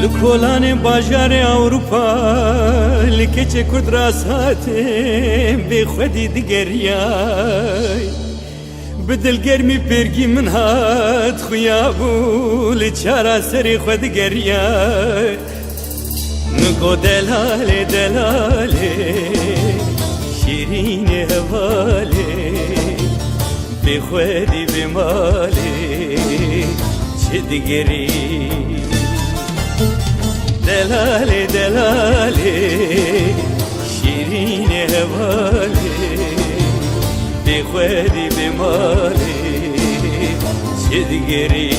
لکولان باجار اوروپا لکچ کرد راسات به خودی دگریای بدل گرمی پرگی من هات خویابو لچارا سری خود گریای نگو دلاله دلاله شیرین هواله به خودی به ماله چه دگری دلاله دلاله شیرین هواله به خودی به ماله چه دگری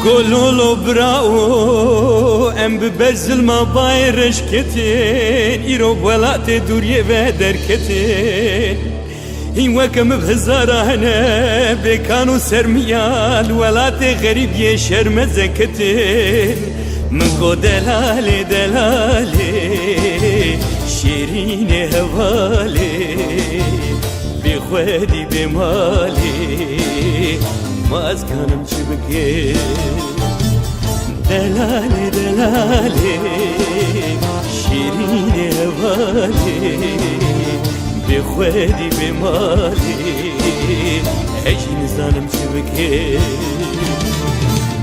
گلولو براو ام ببرزل ما بايرش كتين ايرو بولات دوريه و دركتين هين وكم بهزاره هنا بكانو سرميال ولات غريب يشرم زكتين منكو دلالي دلالي شيرين هوالي بخودي بمالي ما أزكانم شبكي دلالي دلالي شيرين هوالي بخودي بمالي أجي نزانم شبكي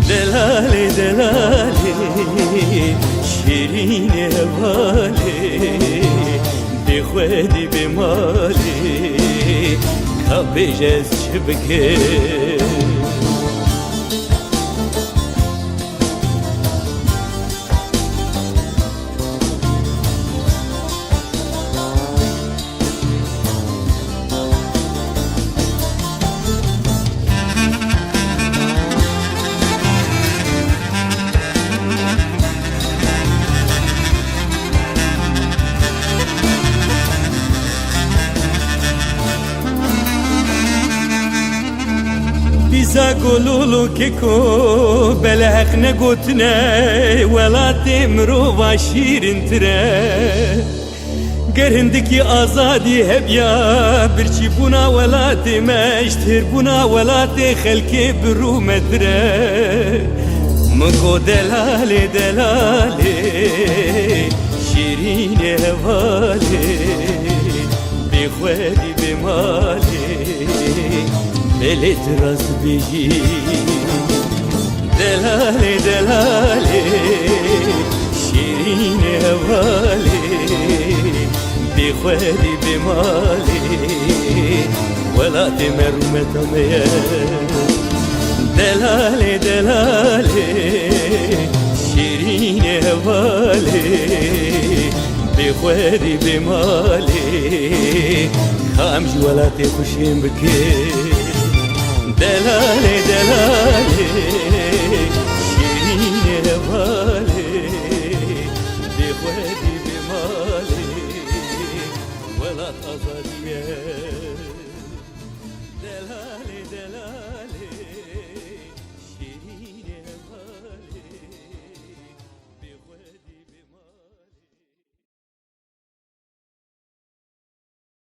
دلالي دلالي شيرين هوالي بخودي بمالي كابيجز شبكي بيزا قولولو كيكو بلاك نقوتنا ولاتي مروفا شيرين ترى قرهندكي آزادي هبيا برشي بونا ولاتي ماشتر بونا ولاتي خلكي برو مدرى مكو دلالي دلالي شيرين هوالي بخوالي بمالي بلد راس بيجي دلالي دلالي شيرين هوالي بخوالي بمالي ولا تمر متمية دلالي دلالي شيرين هوالي بخوالي بمالي خامج ولا تخشين بكي دلالي دلالي شيرين هوالي بخوادي بمالي ولا تظل